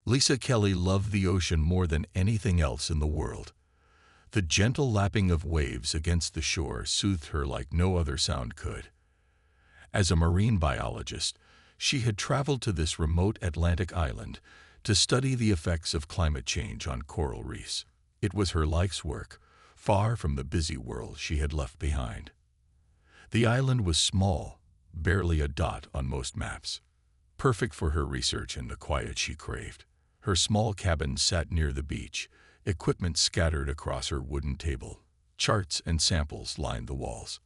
Lisa Kelly loved the ocean more than anything else in the world. The gentle lapping of waves against the shore soothed her like no other sound could. As a marine biologist, she had traveled to this remote Atlantic island to study the effects of climate change on coral reefs. It was her life's work, far from the busy world she had left behind. The island was small, barely a dot on most maps, perfect for her research and the quiet she craved. Her small cabin sat near the beach, equipment scattered across her wooden table. Charts and samples lined the walls.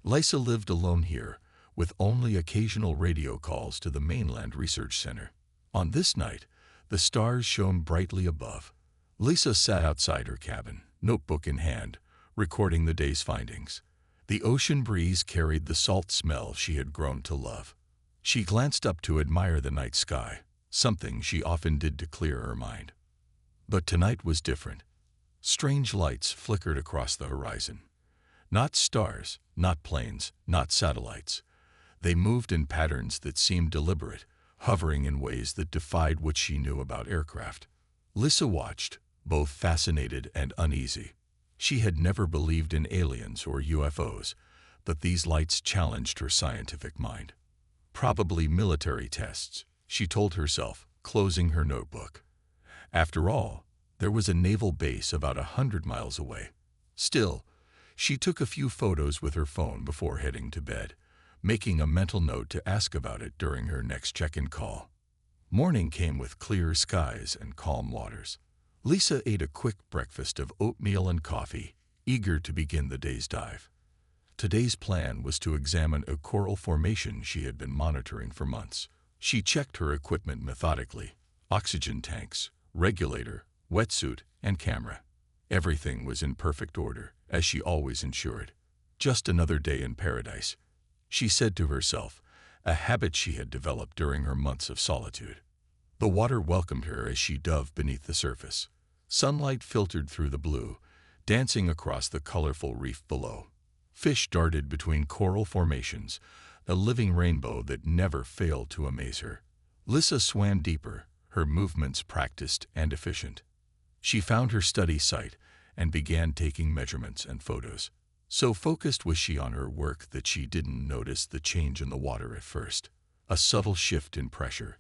Lisa lived alone here, with only occasional radio calls to the mainland research center. On this night, the stars shone brightly above. Lisa sat outside her cabin, notebook in hand, recording the day's findings. The ocean breeze carried the salt smell she had grown to love. She glanced up to admire the night sky, something she often did to clear her mind. But tonight was different. Strange lights flickered across the horizon. Not stars, not planes, not satellites. They moved in patterns that seemed deliberate, hovering in ways that defied what she knew about aircraft. Lisa watched, both fascinated and uneasy. She had never believed in aliens or UFOs, but these lights challenged her scientific mind. Probably military tests, she told herself, closing her notebook. After all, there was a naval base about 100 miles away. Still, she took a few photos with her phone before heading to bed, making a mental note to ask about it during her next check-in call. Morning came with clear skies and calm waters. Lisa ate a quick breakfast of oatmeal and coffee, eager to begin the day's dive. Today's plan was to examine a coral formation she had been monitoring for months. She checked her equipment methodically: oxygen tanks, regulator, wetsuit, and camera. Everything was in perfect order, as she always ensured. Just another day in paradise, she said to herself, a habit she had developed during her months of solitude. The water welcomed her as she dove beneath the surface. Sunlight filtered through the blue, dancing across the colorful reef below. Fish darted between coral formations, a living rainbow that never failed to amaze her. Lisa swam deeper, her movements practiced and efficient. She found her study site and began taking measurements and photos. So focused was she on her work that she didn't notice the change in the water at first. A subtle shift in pressure,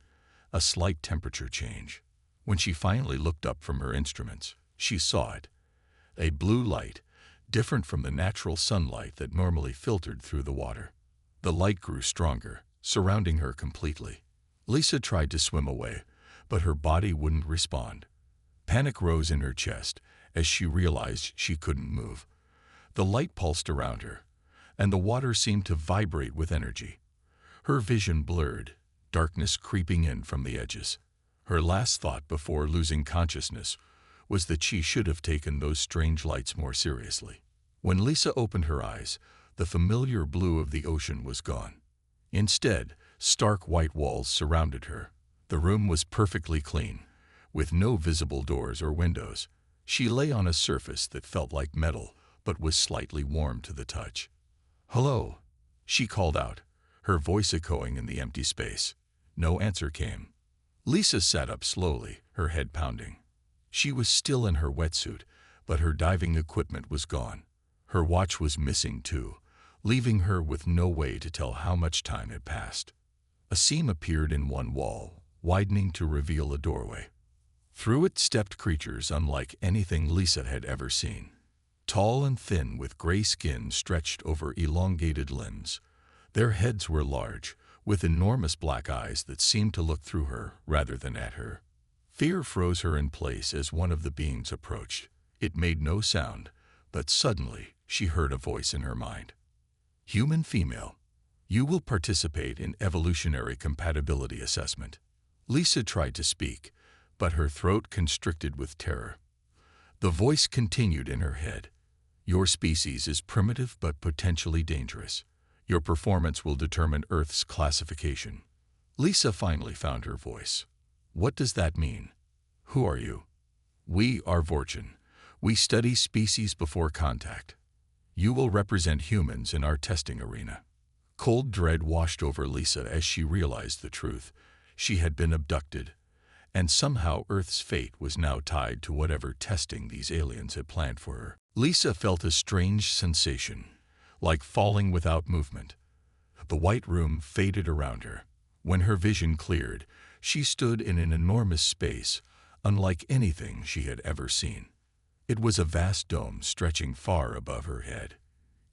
a slight temperature change. When she finally looked up from her instruments, she saw it. A blue light, different from the natural sunlight that normally filtered through the water. The light grew stronger, surrounding her completely. Lisa tried to swim away, but her body wouldn't respond. Panic rose in her chest as she realized she couldn't move. The light pulsed around her, and the water seemed to vibrate with energy. Her vision blurred, darkness creeping in from the edges. Her last thought before losing consciousness was that she should have taken those strange lights more seriously. When Lisa opened her eyes, the familiar blue of the ocean was gone. Instead, stark white walls surrounded her. The room was perfectly clean, with no visible doors or windows. She lay on a surface that felt like metal, but was slightly warm to the touch. "Hello," she called out, her voice echoing in the empty space. No answer came. Lisa sat up slowly, her head pounding. She was still in her wetsuit, but her diving equipment was gone. Her watch was missing too, leaving her with no way to tell how much time had passed. A seam appeared in one wall, widening to reveal a doorway. Through it stepped creatures unlike anything Lisa had ever seen. Tall and thin, with gray skin stretched over elongated limbs. Their heads were large, with enormous black eyes that seemed to look through her rather than at her. Fear froze her in place as one of the beings approached. It made no sound, but suddenly she heard a voice in her mind. "Human female, you will participate in evolutionary compatibility assessment." Lisa tried to speak, but her throat constricted with terror. The voice continued in her head. "Your species is primitive but potentially dangerous. Your performance will determine Earth's classification." Lisa finally found her voice. "What does that mean? Who are you?" "We are Vorchin. We study species before contact. You will represent humans in our testing arena." Cold dread washed over Lisa as she realized the truth. She had been abducted, and somehow Earth's fate was now tied to whatever testing these aliens had planned for her. Lisa felt a strange sensation, like falling without movement. The white room faded around her. When her vision cleared, she stood in an enormous space, unlike anything she had ever seen. It was a vast dome stretching far above her head.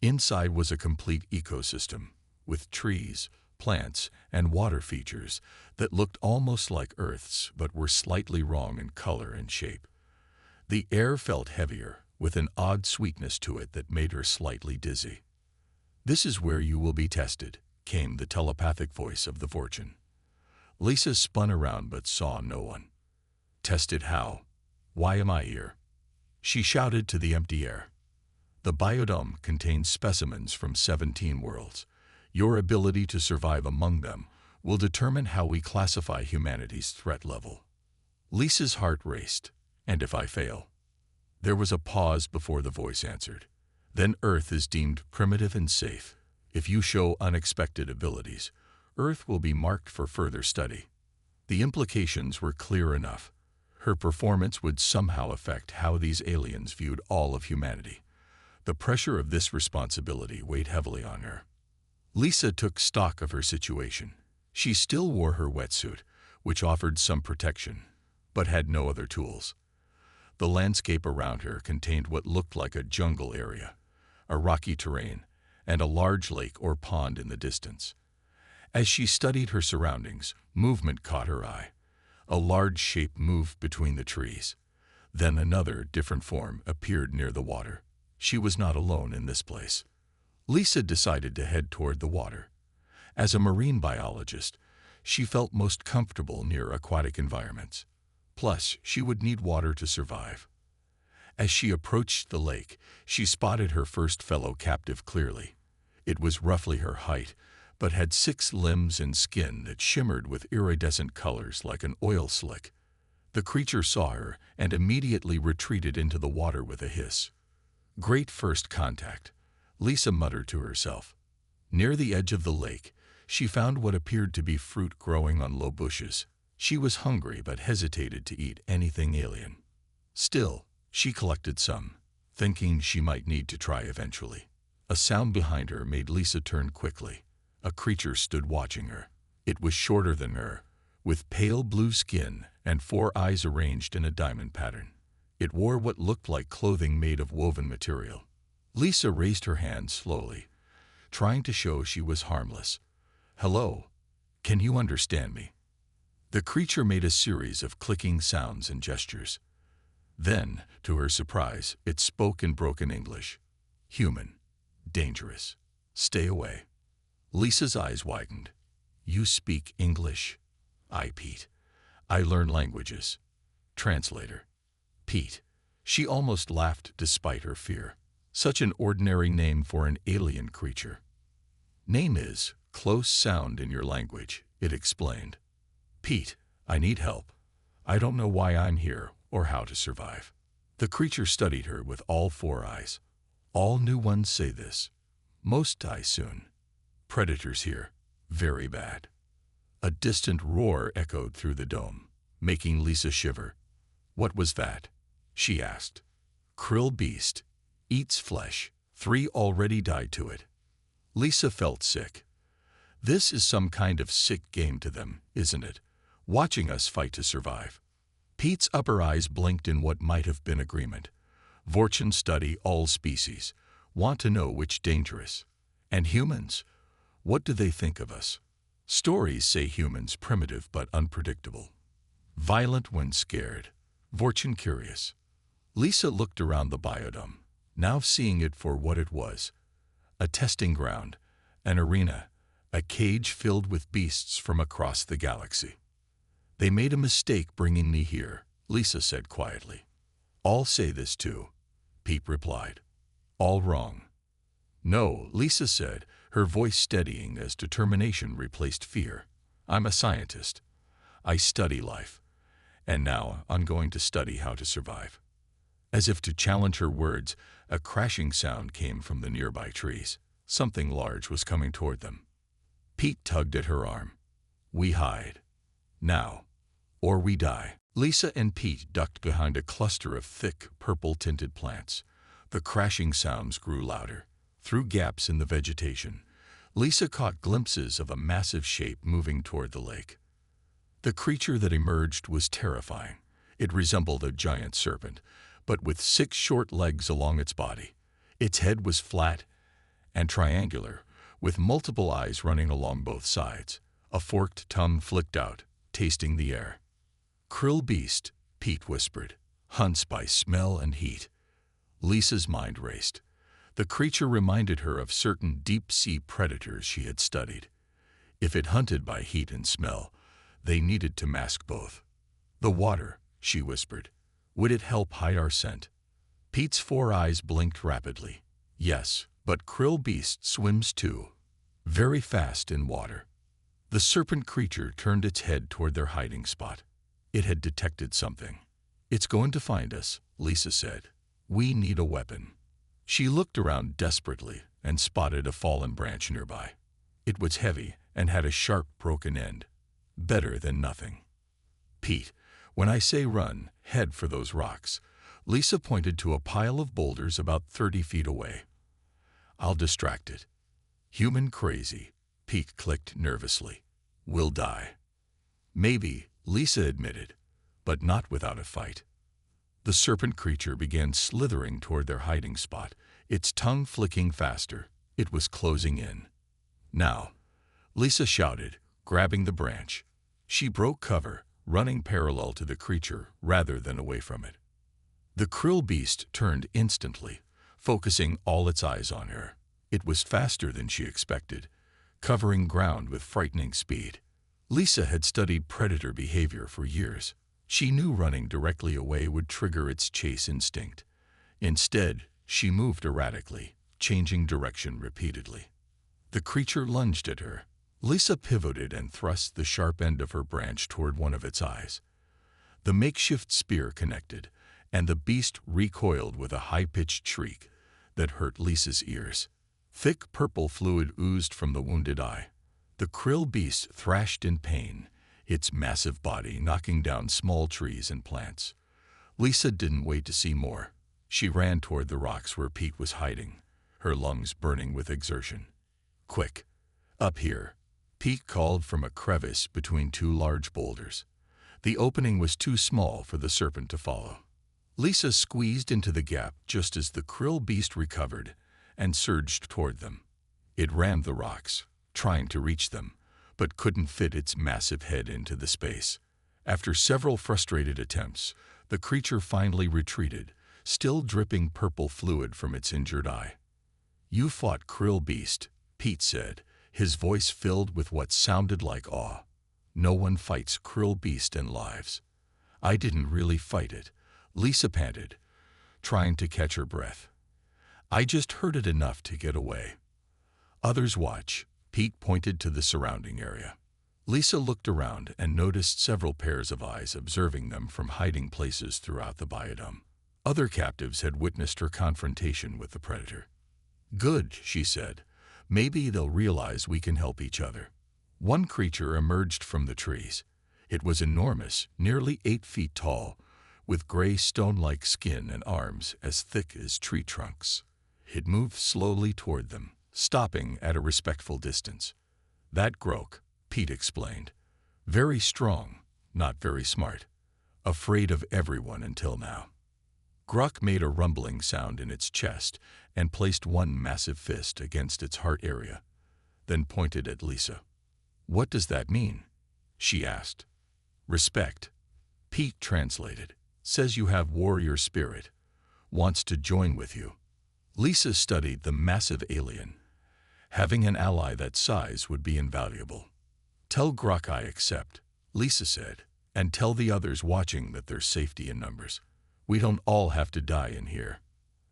Inside was a complete ecosystem, with trees, plants, and water features that looked almost like Earth's but were slightly wrong in color and shape. The air felt heavier, with an odd sweetness to it that made her slightly dizzy. "This is where you will be tested," came the telepathic voice of the Fortune. Lisa spun around but saw no one. "Tested how? Why am I here?" She shouted to the empty air. "The biodome contains specimens from 17 worlds. Your ability to survive among them will determine how we classify humanity's threat level." Lisa's heart raced. "And if I fail?" There was a pause before the voice answered. "Then Earth is deemed primitive and safe. If you show unexpected abilities, Earth will be marked for further study." The implications were clear enough. Her performance would somehow affect how these aliens viewed all of humanity. The pressure of this responsibility weighed heavily on her. Lisa took stock of her situation. She still wore her wetsuit, which offered some protection, but had no other tools. The landscape around her contained what looked like a jungle area, a rocky terrain, and a large lake or pond in the distance. As she studied her surroundings, movement caught her eye. A large shape moved between the trees. Then another, different form appeared near the water. She was not alone in this place. Lisa decided to head toward the water. As a marine biologist, she felt most comfortable near aquatic environments. Plus, she would need water to survive. As she approached the lake, she spotted her first fellow captive clearly. It was roughly her height, but had 6 limbs and skin that shimmered with iridescent colors like an oil slick. The creature saw her and immediately retreated into the water with a hiss. "Great first contact," Lisa muttered to herself. Near the edge of the lake, she found what appeared to be fruit growing on low bushes. She was hungry but hesitated to eat anything alien. Still, she collected some, thinking she might need to try eventually. A sound behind her made Lisa turn quickly. A creature stood watching her. It was shorter than her, with pale blue skin and 4 eyes arranged in a diamond pattern. It wore what looked like clothing made of woven material. Lisa raised her hand slowly, trying to show she was harmless. "Hello, can you understand me?" The creature made a series of clicking sounds and gestures. Then, to her surprise, it spoke in broken English. "Human. Dangerous. Stay away." Lisa's eyes widened. "You speak English?" Pete. "I learn languages." Translator. Pete. She almost laughed despite her fear. Such an ordinary name for an alien creature. "Name is close sound in your language," it explained. "Pete, I need help. I don't know why I'm here or how to survive." The creature studied her with all 4 eyes. "All new ones say this. Most die soon. Predators here. Very bad." A distant roar echoed through the dome, making Lisa shiver. "What was that?" she asked. "Krill beast. Eats flesh. 3 already died to it." Lisa felt sick. This is some kind of sick game to them, isn't it? Watching us fight to survive. Pete's upper eyes blinked in what might have been agreement. "Vorchen study all species. Want to know which dangerous. And humans? What do they think of us? Stories say humans primitive but unpredictable. Violent when scared. Vorchen curious." Lisa looked around the biodome, now seeing it for what it was. A testing ground, an arena, a cage filled with beasts from across the galaxy. "They made a mistake bringing me here," Lisa said quietly. "All say this too," Pete replied. "All wrong." "No," Lisa said, her voice steadying as determination replaced fear. "I'm a scientist. I study life. And now I'm going to study how to survive." As if to challenge her words, a crashing sound came from the nearby trees. Something large was coming toward them. Pete tugged at her arm. "We hide. Now." or we die. Lisa and Pete ducked behind a cluster of thick, purple-tinted plants. The crashing sounds grew louder. Through gaps in the vegetation, Lisa caught glimpses of a massive shape moving toward the lake. The creature that emerged was terrifying. It resembled a giant serpent, but with 6 short legs along its body. Its head was flat and triangular, with multiple eyes running along both sides. A forked tongue flicked out, tasting the air. "Krill beast," Pete whispered. "Hunts by smell and heat." Lisa's mind raced. The creature reminded her of certain deep-sea predators she had studied. If it hunted by heat and smell, they needed to mask both. "The water," she whispered. "Would it help hide our scent?" Pete's 4 eyes blinked rapidly. "Yes, but krill beast swims too. Very fast in water." The serpent creature turned its head toward their hiding spot. It had detected something. "It's going to find us," Lisa said. "We need a weapon." She looked around desperately and spotted a fallen branch nearby. It was heavy and had a sharp, broken end. Better than nothing. "Pete, when I say run, head for those rocks." Lisa pointed to a pile of boulders about 30 feet away. "I'll distract it." "Human crazy," Pete clicked nervously. "We'll die." "Maybe," Lisa admitted, "but not without a fight." The serpent creature began slithering toward their hiding spot, its tongue flicking faster. It was closing in. "Now," Lisa shouted, grabbing the branch. She broke cover, running parallel to the creature rather than away from it. The krill beast turned instantly, focusing all its eyes on her. It was faster than she expected, covering ground with frightening speed. Lisa had studied predator behavior for years. She knew running directly away would trigger its chase instinct. Instead, she moved erratically, changing direction repeatedly. The creature lunged at her. Lisa pivoted and thrust the sharp end of her branch toward one of its eyes. The makeshift spear connected, and the beast recoiled with a high-pitched shriek that hurt Lisa's ears. Thick purple fluid oozed from the wounded eye. The krill beast thrashed in pain, its massive body knocking down small trees and plants. Lisa didn't wait to see more. She ran toward the rocks where Pete was hiding, her lungs burning with exertion. "Quick! Up here!" Pete called from a crevice between 2 large boulders. The opening was too small for the serpent to follow. Lisa squeezed into the gap just as the krill beast recovered and surged toward them. It rammed the rocks, trying to reach them, but couldn't fit its massive head into the space. After several frustrated attempts, the creature finally retreated, still dripping purple fluid from its injured eye. "You fought krill beast," Pete said, his voice filled with what sounded like awe. "No one fights krill beast in lives." "I didn't really fight it," Lisa panted, trying to catch her breath. "I just heard it enough to get away." "Others watch." Pete pointed to the surrounding area. Lisa looked around and noticed several pairs of eyes observing them from hiding places throughout the biodome. Other captives had witnessed her confrontation with the predator. "Good," she said. "Maybe they'll realize we can help each other." One creature emerged from the trees. It was enormous, nearly 8 feet tall, with gray stone-like skin and arms as thick as tree trunks. It moved slowly toward them, stopping at a respectful distance. "That Grok," Pete explained. "Very strong, not very smart. Afraid of everyone until now." Grok made a rumbling sound in its chest and placed one massive fist against its heart area, then pointed at Lisa. "What does that mean?" she asked. "Respect," Pete translated. "Says you have warrior spirit. Wants to join with you." Lisa studied the massive alien. Having an ally that size would be invaluable. "Tell Grok I accept," Lisa said, "and tell the others watching that there's safety in numbers. We don't all have to die in here."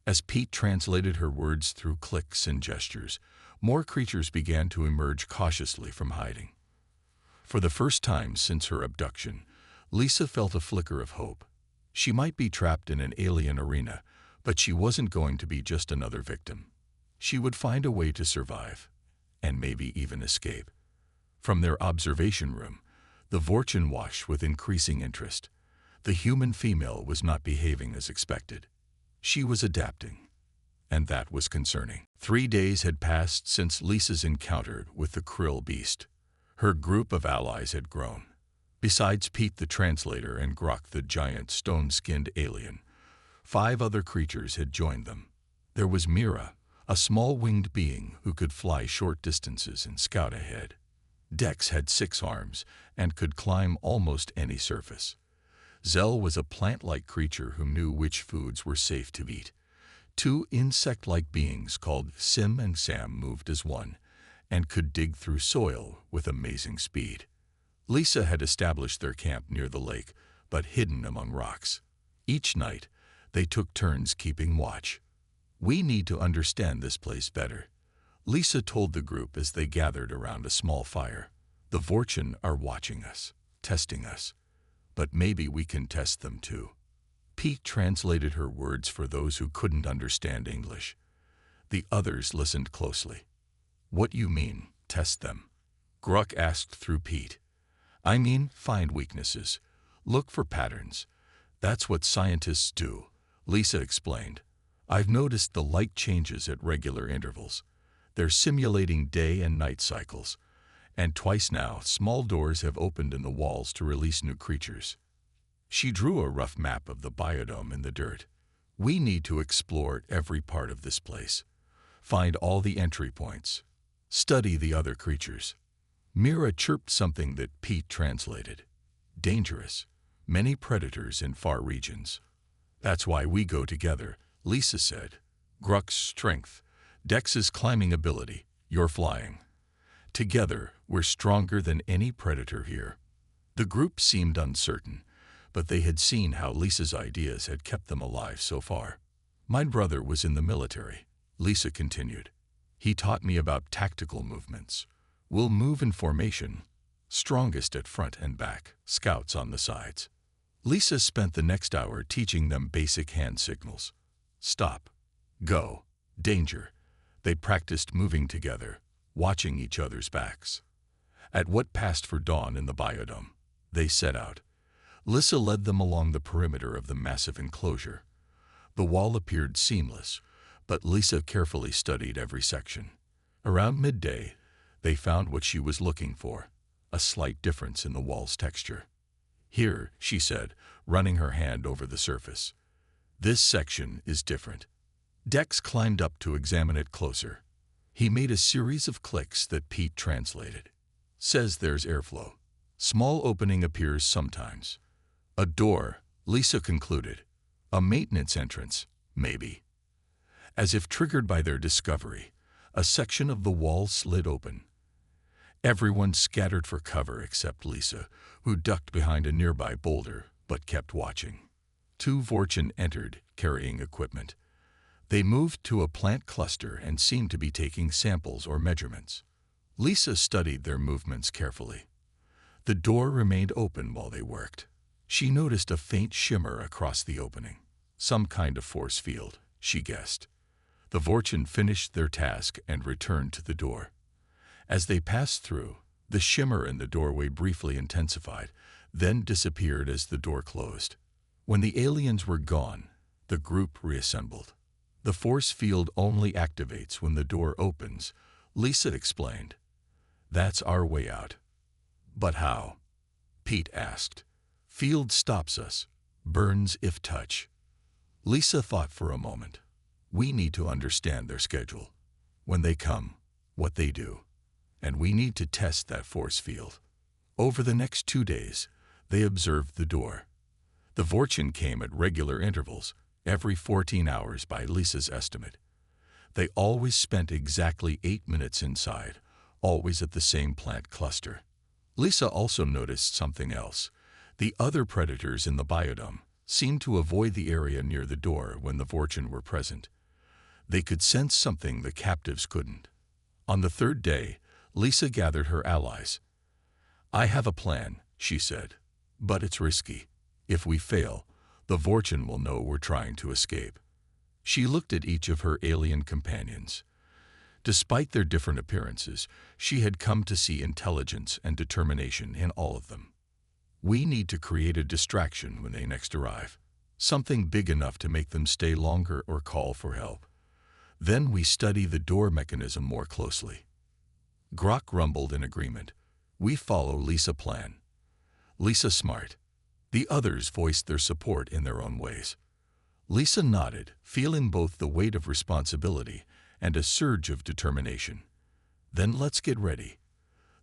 As Pete translated her words through clicks and gestures, more creatures began to emerge cautiously from hiding. For the first time since her abduction, Lisa felt a flicker of hope. She might be trapped in an alien arena, but she wasn't going to be just another victim. She would find a way to survive, and maybe even escape. From their observation room, The Vorchin watched with increasing interest. The human female was not behaving as expected. She was adapting, and that was concerning. 3 days had passed since Lisa's encounter with the krill beast. Her group of allies had grown. Besides Pete the translator and Grok the giant stone-skinned alien, 5 other creatures had joined them. There was Mira, a small winged being who could fly short distances and scout ahead. Dex had 6 arms and could climb almost any surface. Zell was a plant-like creature who knew which foods were safe to eat. 2 insect-like beings called Sim and Sam moved as one and could dig through soil with amazing speed. Lisa had established their camp near the lake, but hidden among rocks. Each night, they took turns keeping watch. "We need to understand this place better," Lisa told the group as they gathered around a small fire. "The Vorchin are watching us, testing us, but maybe we can test them too." Pete translated her words for those who couldn't understand English. The others listened closely. "What you mean, test them?" Grok asked through Pete. "I mean, find weaknesses. Look for patterns. That's what scientists do," Lisa explained. "I've noticed the light changes at regular intervals. They're simulating day and night cycles. And twice now, small doors have opened in the walls to release new creatures." She drew a rough map of the biodome in the dirt. "We need to explore every part of this place. Find all the entry points. Study the other creatures." Mira chirped something that Pete translated. "Dangerous. Many predators in far regions." "That's why we go together," Lisa said. "Grok's strength, Dex's climbing ability, your flying. Together, we're stronger than any predator here." The group seemed uncertain, but they had seen how Lisa's ideas had kept them alive so far. "My brother was in the military," Lisa continued. "He taught me about tactical movements. We'll move in formation, strongest at front and back, scouts on the sides." Lisa spent the next hour teaching them basic hand signals. Stop. Go. Danger. They practiced moving together, watching each other's backs. At what passed for dawn in the biodome, they set out. Lisa led them along the perimeter of the massive enclosure. The wall appeared seamless, but Lisa carefully studied every section. Around midday, they found what she was looking for, a slight difference in the wall's texture. "Here," she said, running her hand over the surface. "This section is different." Dex climbed up to examine it closer. He made a series of clicks that Pete translated. "Says there's airflow. Small opening appears sometimes. A door," Lisa concluded. "A maintenance entrance, maybe." As if triggered by their discovery, a section of the wall slid open. Everyone scattered for cover except Lisa, who ducked behind a nearby boulder but kept watching. 2 Vorchin entered, carrying equipment. They moved to a plant cluster and seemed to be taking samples or measurements. Lisa studied their movements carefully. The door remained open while they worked. She noticed a faint shimmer across the opening. Some kind of force field, she guessed. The Vorchin finished their task and returned to the door. As they passed through, the shimmer in the doorway briefly intensified, then disappeared as the door closed. When the aliens were gone, the group reassembled. "The force field only activates when the door opens," Lisa explained. "That's our way out." "But how?" Pete asked. "Field stops us, burns if touch." Lisa thought for a moment. "We need to understand their schedule. When they come, what they do. And we need to test that force field." Over the next 2 days, they observed the door. The Vorchin came at regular intervals, every 14 hours by Lisa's estimate. They always spent exactly 8 minutes inside, always at the same plant cluster. Lisa also noticed something else. The other predators in the biodome seemed to avoid the area near the door when the Vorchin were present. They could sense something the captives couldn't. On the 3rd day, Lisa gathered her allies. "I have a plan," she said, "but it's risky. If we fail, the Vorchin will know we're trying to escape." She looked at each of her alien companions. Despite their different appearances, she had come to see intelligence and determination in all of them. We need to create a distraction when they next arrive, something big enough to make them stay longer or call for help. Then we study the door mechanism more closely. Grok rumbled in agreement. We follow Lisa's plan. Lisa smart. The others voiced their support in their own ways. Lisa nodded, feeling both the weight of responsibility and a surge of determination. Then let's get ready.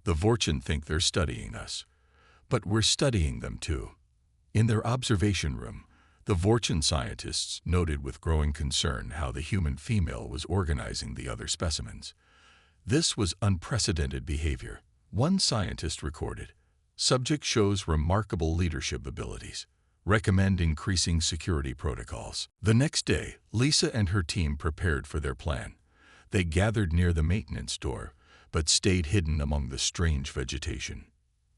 The Vorchen think they're studying us, but we're studying them too. In their observation room, the Vorchen scientists noted with growing concern how the human female was organizing the other specimens. This was unprecedented behavior. One scientist recorded, "Subject shows remarkable leadership abilities. Recommend increasing security protocols." The next day, Lisa and her team prepared for their plan. They gathered near the maintenance door, but stayed hidden among the strange vegetation.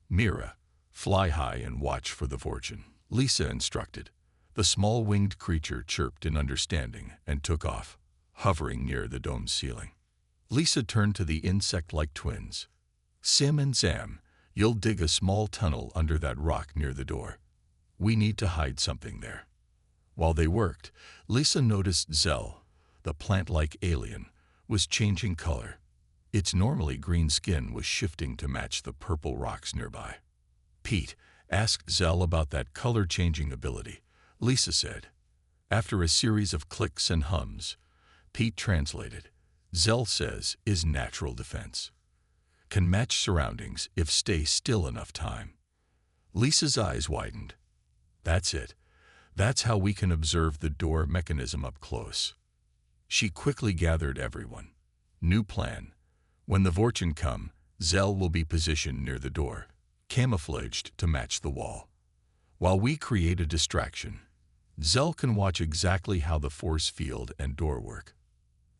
"Mira, fly high and watch for the Vorchen," Lisa instructed. The small winged creature chirped in understanding and took off, hovering near the dome's ceiling. Lisa turned to the insect-like twins. "Sim and Zam, you'll dig a small tunnel under that rock near the door. We need to hide something there." While they worked, Lisa noticed Zell, the plant-like alien, was changing color. Its normally green skin was shifting to match the purple rocks nearby. "Pete, ask Zell about that color-changing ability," Lisa said. After a series of clicks and hums, Pete translated. "Zell says is natural defense. Can match surroundings if stay still enough time." Lisa's eyes widened. "That's it. That's how we can observe the door mechanism up close." She quickly gathered everyone. New plan. When the Vorchen come, Zell will be positioned near the door, camouflaged to match the wall. While we create a distraction, Zell can watch exactly how the force field and door work.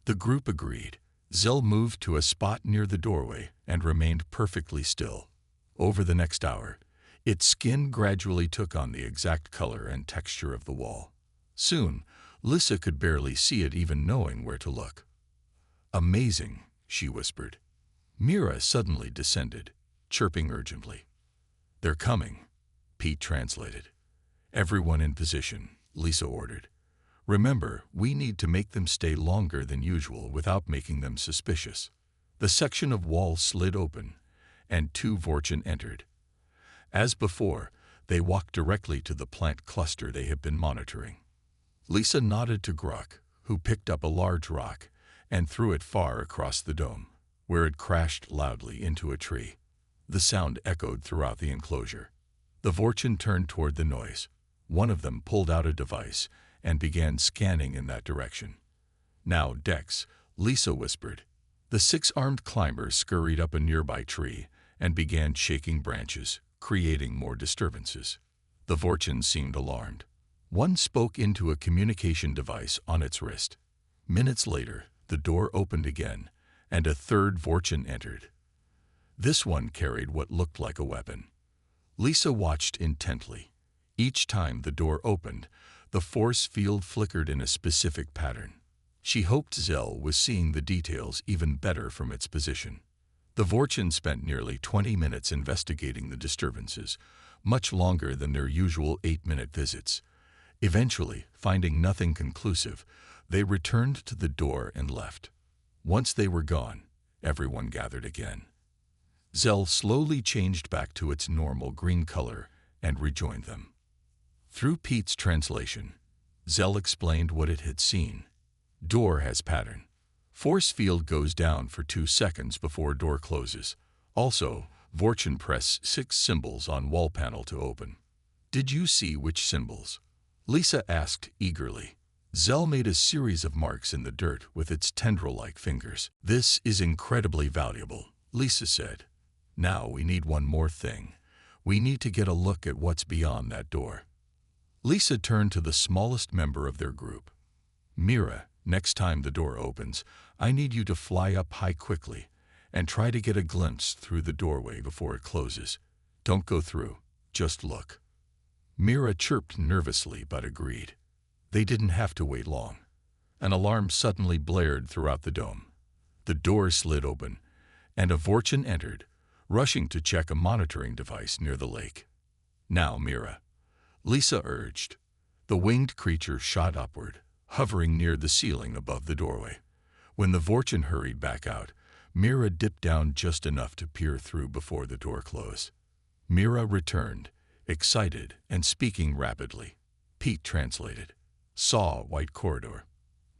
The group agreed. Zell moved to a spot near the doorway and remained perfectly still. Over the next hour, its skin gradually took on the exact color and texture of the wall. Soon, Lisa could barely see it even knowing where to look. "Amazing," she whispered. Mira suddenly descended, chirping urgently. "They're coming," Pete translated. "Everyone in position," Lisa ordered. "Remember, we need to make them stay longer than usual without making them suspicious." The section of wall slid open, and 2 Vorchen entered. As before, they walked directly to the plant cluster they had been monitoring. Lisa nodded to Grok, who picked up a large rock and threw it far across the dome, where it crashed loudly into a tree. The sound echoed throughout the enclosure. The Vorchen turned toward the noise. One of them pulled out a device and began scanning in that direction. "Now, Dex," Lisa whispered. The 6-armed climber scurried up a nearby tree and began shaking branches, creating more disturbances. The Vorchen seemed alarmed. One spoke into a communication device on its wrist. Minutes later, the door opened again, and a 3rd Vorchen entered. This one carried what looked like a weapon. Lisa watched intently. Each time the door opened, the force field flickered in a specific pattern. She hoped Zell was seeing the details even better from its position. The Vorchen spent nearly 20 minutes investigating the disturbances, much longer than their usual 8-minute visits. Eventually, finding nothing conclusive, they returned to the door and left. Once they were gone, everyone gathered again. Zell slowly changed back to its normal green color and rejoined them. Through Pete's translation, Zell explained what it had seen. Door has pattern. Force field goes down for 2 seconds before door closes. Also, Vorchen press 6 symbols on wall panel to open. "Did you see which symbols?" Lisa asked eagerly. Zell made a series of marks in the dirt with its tendril-like fingers. "This is incredibly valuable," Lisa said. "Now we need one more thing. We need to get a look at what's beyond that door." Lisa turned to the smallest member of their group. "Mira, next time the door opens, I need you to fly up high quickly and try to get a glimpse through the doorway before it closes. Don't go through, just look." Mira chirped nervously but agreed. They didn't have to wait long. An alarm suddenly blared throughout the dome. The door slid open, and a Vorchen entered, rushing to check a monitoring device near the lake. Now, Mira, Lisa urged. The winged creature shot upward, hovering near the ceiling above the doorway. When the Vorchin hurried back out, Mira dipped down just enough to peer through before the door closed. Mira returned, excited and speaking rapidly. Pete translated. Saw white corridor.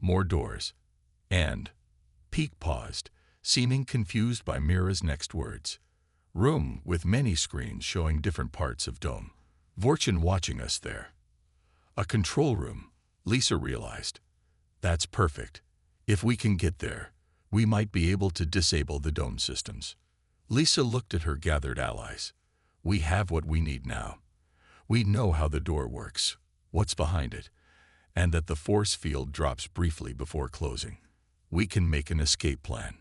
More doors. And... Pete paused, seeming confused by Mira's next words. Room with many screens showing different parts of dome. Vorchin watching us there. A control room, Lisa realized. That's perfect. If we can get there, we might be able to disable the dome systems. Lisa looked at her gathered allies. We have what we need now. We know how the door works, what's behind it, and that the force field drops briefly before closing. We can make an escape plan.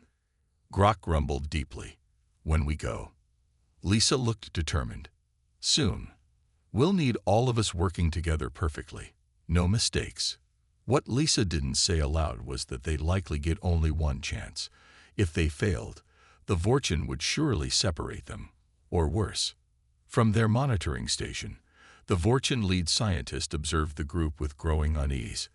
Grok grumbled deeply. When we go. Lisa looked determined. Soon. We'll need all of us working together perfectly. No mistakes. What Lisa didn't say aloud was that they'd likely get only one chance. If they failed, the Vorchin would surely separate them. Or worse. From their monitoring station, the Vorchin lead scientist observed the group with growing unease.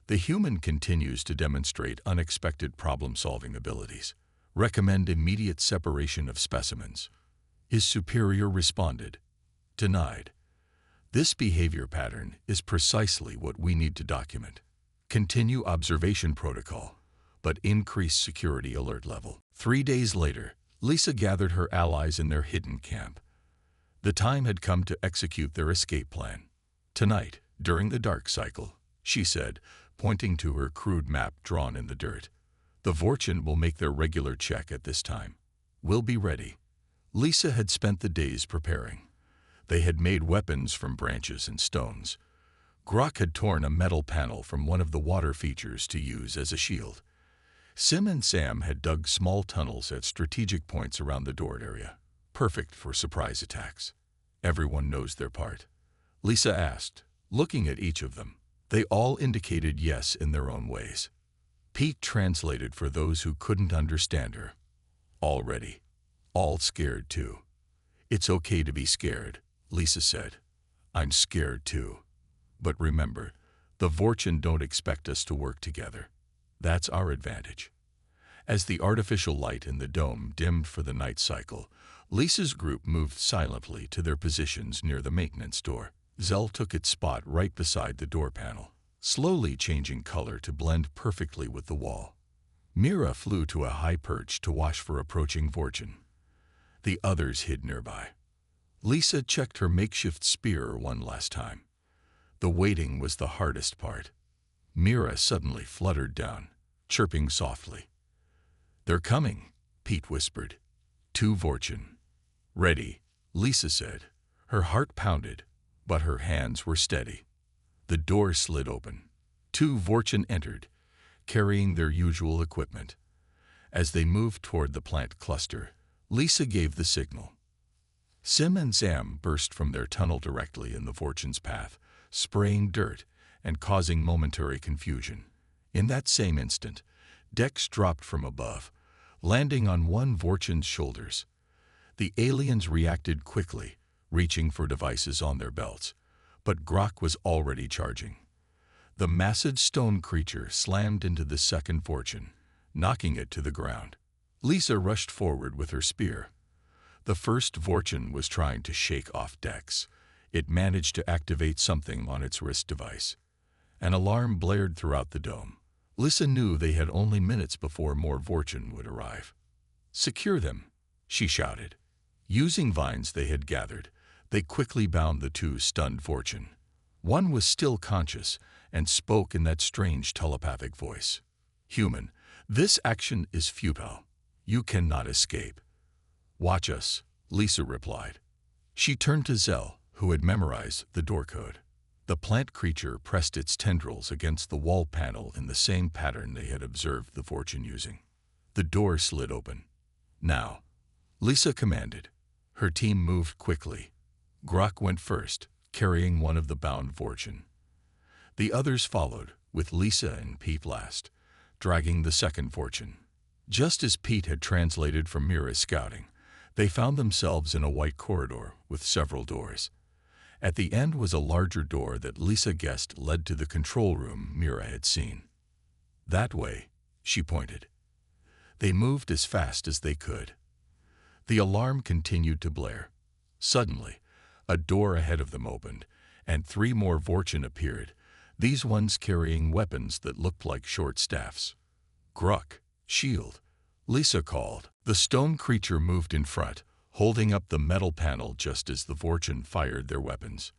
The human continues to demonstrate unexpected problem-solving abilities. Recommend immediate separation of specimens. His superior responded. Denied. This behavior pattern is precisely what we need to document. Continue observation protocol, but increase security alert level. 3 days later, Lisa gathered her allies in their hidden camp. The time had come to execute their escape plan. Tonight, during the dark cycle, she said, pointing to her crude map drawn in the dirt. The Vorchin will make their regular check at this time. We'll be ready. Lisa had spent the days preparing. They had made weapons from branches and stones. Grok had torn a metal panel from one of the water features to use as a shield. Sim and Sam had dug small tunnels at strategic points around the door area, perfect for surprise attacks. Everyone knows their part. Lisa asked, looking at each of them. They all indicated yes in their own ways. Pete translated for those who couldn't understand her. All ready. All scared too. It's okay to be scared, Lisa said. I'm scared too. But remember, the Vorchin don't expect us to work together. That's our advantage. As the artificial light in the dome dimmed for the night cycle, Lisa's group moved silently to their positions near the maintenance door. Zell took its spot right beside the door panel, slowly changing color to blend perfectly with the wall. Mira flew to a high perch to watch for approaching Vorchin. The others hid nearby. Lisa checked her makeshift spear one last time. The waiting was the hardest part. Mira suddenly fluttered down, chirping softly. They're coming, Pete whispered. 2 Vorchin. Ready, Lisa said. Her heart pounded, but her hands were steady. The door slid open. 2 Vorchin entered, carrying their usual equipment. As they moved toward the plant cluster, Lisa gave the signal. Sim and Sam burst from their tunnel directly in the Vorchin's path, spraying dirt and causing momentary confusion. In that same instant, Dex dropped from above, landing on one Vorchin's shoulders. The aliens reacted quickly, reaching for devices on their belts, but Grok was already charging. The massive stone creature slammed into the second Vorchin, knocking it to the ground. Lisa rushed forward with her spear. The first Vorchin was trying to shake off Dex. It managed to activate something on its wrist device. An alarm blared throughout the dome. Lisa knew they had only minutes before more Vorchin would arrive. Secure them, she shouted. Using vines they had gathered, they quickly bound the 2 stunned Vorchin. One was still conscious and spoke in that strange telepathic voice. Human, this action is futile. You cannot escape. Watch us, Lisa replied. She turned to Zell, who had memorized the door code. The plant creature pressed its tendrils against the wall panel in the same pattern they had observed the Vorchin using. The door slid open. Now, Lisa commanded. Her team moved quickly. Grok went first, carrying one of the bound Vorchin. The others followed, with Lisa and Pete last, dragging the second Vorchin. Just as Pete had translated from Mira's scouting, they found themselves in a white corridor with several doors. At the end was a larger door that Lisa guessed led to the control room Mira had seen. "That way," she pointed. They moved as fast as they could. The alarm continued to blare. Suddenly, a door ahead of them opened, and 3 more Vorchen appeared, these ones carrying weapons that looked like short staffs. "Gruck, shield," Lisa called. The stone creature moved in front, holding up the metal panel just as the Vorchen fired their weapons.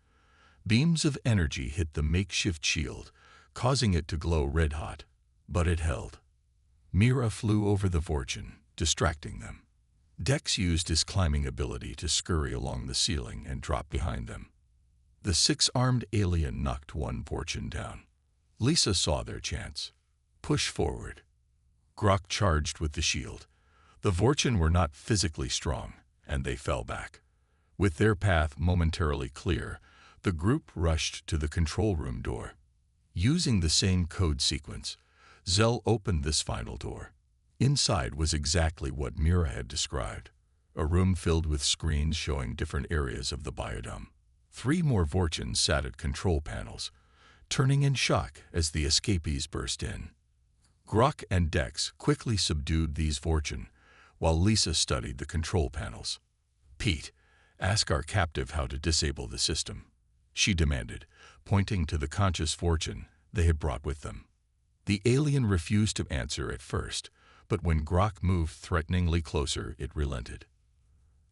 Beams of energy hit the makeshift shield, causing it to glow red-hot, but it held. Mira flew over the Vorchen, distracting them. Dex used his climbing ability to scurry along the ceiling and drop behind them. The 6-armed alien knocked one Vorchen down. Lisa saw their chance. "Push forward." Grok charged with the shield. The Vorchen were not physically strong, and they fell back. With their path momentarily clear, the group rushed to the control room door. Using the same code sequence, Zell opened this final door. Inside was exactly what Mira had described, a room filled with screens showing different areas of the biodome. 3 more Vorchens sat at control panels, turning in shock as the escapees burst in. Grok and Dex quickly subdued these Vorchen, while Lisa studied the control panels. "Pete, ask our captive how to disable the system," she demanded, pointing to the conscious Vorchen they had brought with them. The alien refused to answer at first, but when Grok moved threateningly closer, it relented.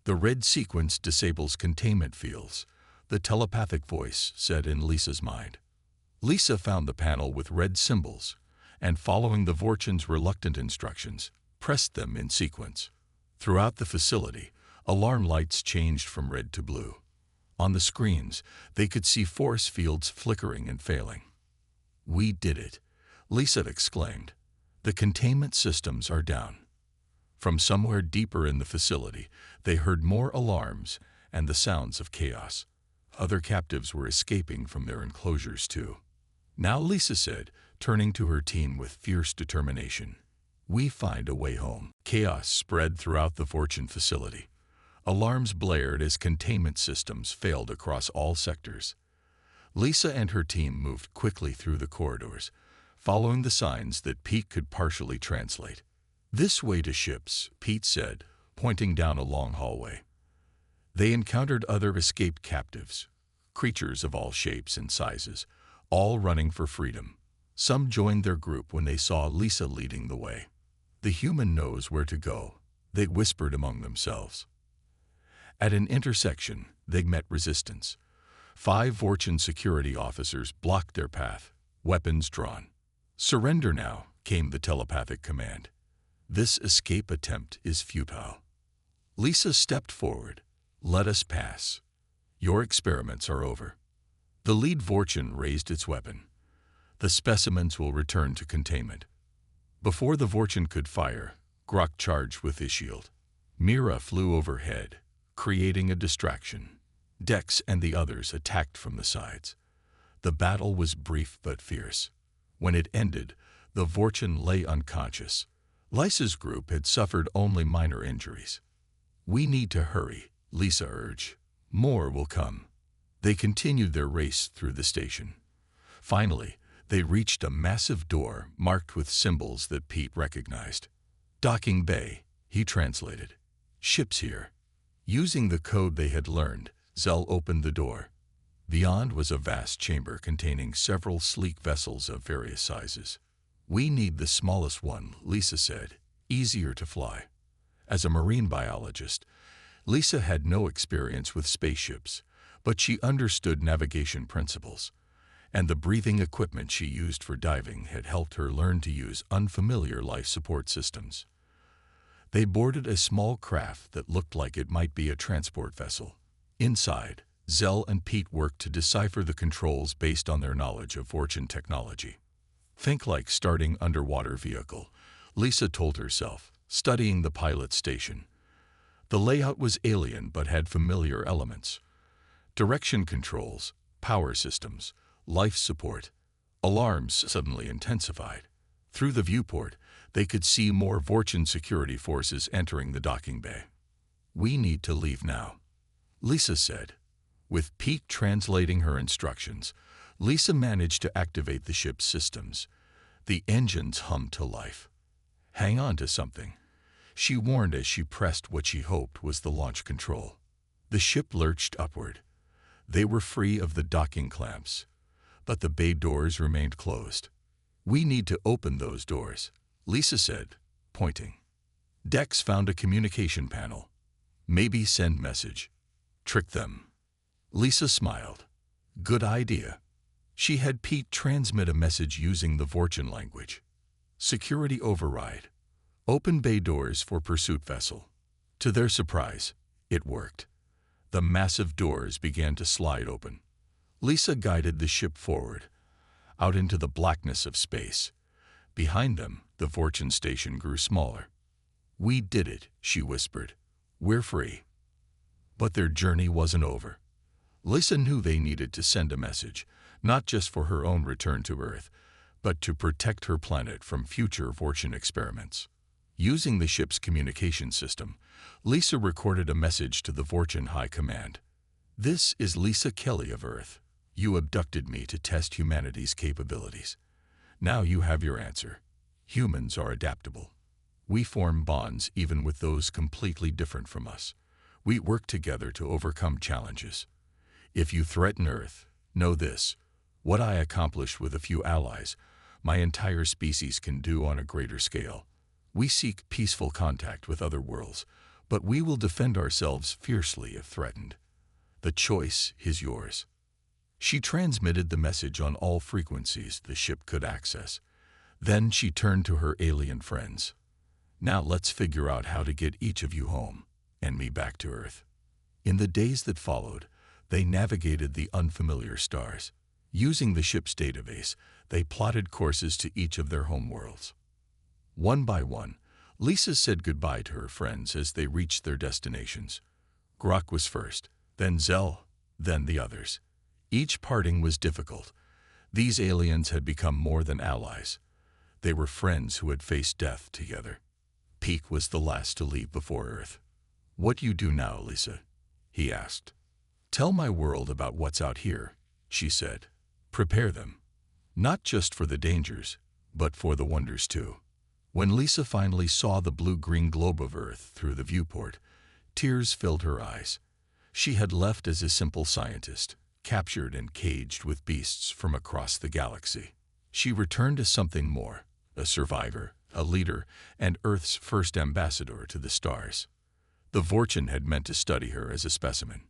"The red sequence disables containment fields," the telepathic voice said in Lisa's mind. Lisa found the panel with red symbols, and following the Vorchen's reluctant instructions, pressed them in sequence. Throughout the facility, alarm lights changed from red to blue. On the screens, they could see force fields flickering and failing. "We did it," Lisa exclaimed. "The containment systems are down." From somewhere deeper in the facility, they heard more alarms and the sounds of chaos. Other captives were escaping from their enclosures too. "Now," Lisa said, turning to her team with fierce determination, "we find a way home." Chaos spread throughout the Vorchen facility. Alarms blared as containment systems failed across all sectors. Lisa and her team moved quickly through the corridors, following the signs that Pete could partially translate. "This way to ships," Pete said, pointing down a long hallway. They encountered other escaped captives, creatures of all shapes and sizes, all running for freedom. Some joined their group when they saw Lisa leading the way. "The human knows where to go," they whispered among themselves. At an intersection, they met resistance. 5 Vorchen security officers blocked their path, weapons drawn. "Surrender now," came the telepathic command. "This escape attempt is futile." Lisa stepped forward. "Let us pass. Your experiments are over." The lead Vorchen raised its weapon. "The specimens will return to containment." Before the Vorchen could fire, Grok charged with his shield. Mira flew overhead, creating a distraction. Dex and the others attacked from the sides. The battle was brief but fierce. When it ended, the Vorchen lay unconscious. Lisa's group had suffered only minor injuries. "We need to hurry," Lisa urged. "More will come." They continued their race through the station. Finally, they reached a massive door marked with symbols that Pete recognized. "Docking bay," he translated. "Ships here." Using the code they had learned, Zell opened the door. Beyond was a vast chamber containing several sleek vessels of various sizes. "We need the smallest one," Lisa said, "easier to fly." As a marine biologist, Lisa had no experience with spaceships, but she understood navigation principles, and the breathing equipment she used for diving had helped her learn to use unfamiliar life support systems. They boarded a small craft that looked like it might be a transport vessel. Inside, Zell and Pete worked to decipher the controls based on their knowledge of Vorchen technology. "Think like starting underwater vehicle," Lisa told herself, studying the pilot's station. The layout was alien but had familiar elements. Direction controls, power systems, life support. Alarms suddenly intensified. Through the viewport, they could see more Vorchen security forces entering the docking bay. "We need to leave now," Lisa said. With Pete translating her instructions, Lisa managed to activate the ship's systems. The engines hummed to life. "Hang on to something," she warned as she pressed what she hoped was the launch control. The ship lurched upward. They were free of the docking clamps, but the bay doors remained closed. "We need to open those doors," Lisa said, pointing. Dex found a communication panel. "Maybe send message. Trick them." Lisa smiled. "Good idea." She had Pete transmit a message using the Vorchan language. "Security override. Open bay doors for pursuit vessel." To their surprise, it worked. The massive doors began to slide open. Lisa guided the ship forward, out into the blackness of space. Behind them, the Vorchan station grew smaller. "We did it," she whispered. "We're free." But their journey wasn't over. Lisa knew they needed to send a message, not just for her own return to Earth, but to protect her planet from future Vorchan experiments. Using the ship's communication system, Lisa recorded a message to the Vorchan High Command. "This is Lisa Kelly of Earth. You abducted me to test humanity's capabilities. Now you have your answer. Humans are adaptable. We form bonds even with those completely different from us. We work together to overcome challenges. If you threaten Earth, know this: what I accomplished with a few allies, my entire species can do on a greater scale. We seek peaceful contact with other worlds, but we will defend ourselves fiercely if threatened. The choice is yours." She transmitted the message on all frequencies the ship could access. Then she turned to her alien friends. "Now let's figure out how to get each of you home, and me back to Earth." In the days that followed, they navigated the unfamiliar stars. Using the ship's database, they plotted courses to each of their homeworlds. One by one, Lisa said goodbye to her friends as they reached their destinations. Grok was first, then Zell, then the others. Each parting was difficult. These aliens had become more than allies. They were friends who had faced death together. Pete was the last to leave before Earth. "What you do now, Lisa?" he asked. "Tell my world about what's out here," she said. "Prepare them. Not just for the dangers, but for the wonders too." When Lisa finally saw the blue-green globe of Earth through the viewport, tears filled her eyes. She had left as a simple scientist, captured and caged with beasts from across the galaxy. She returned as something more, a survivor, a leader, and Earth's first ambassador to the stars. The Vorchan had meant to study her as a specimen.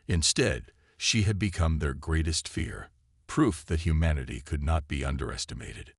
Instead, she had become their greatest fear, proof that humanity could not be underestimated.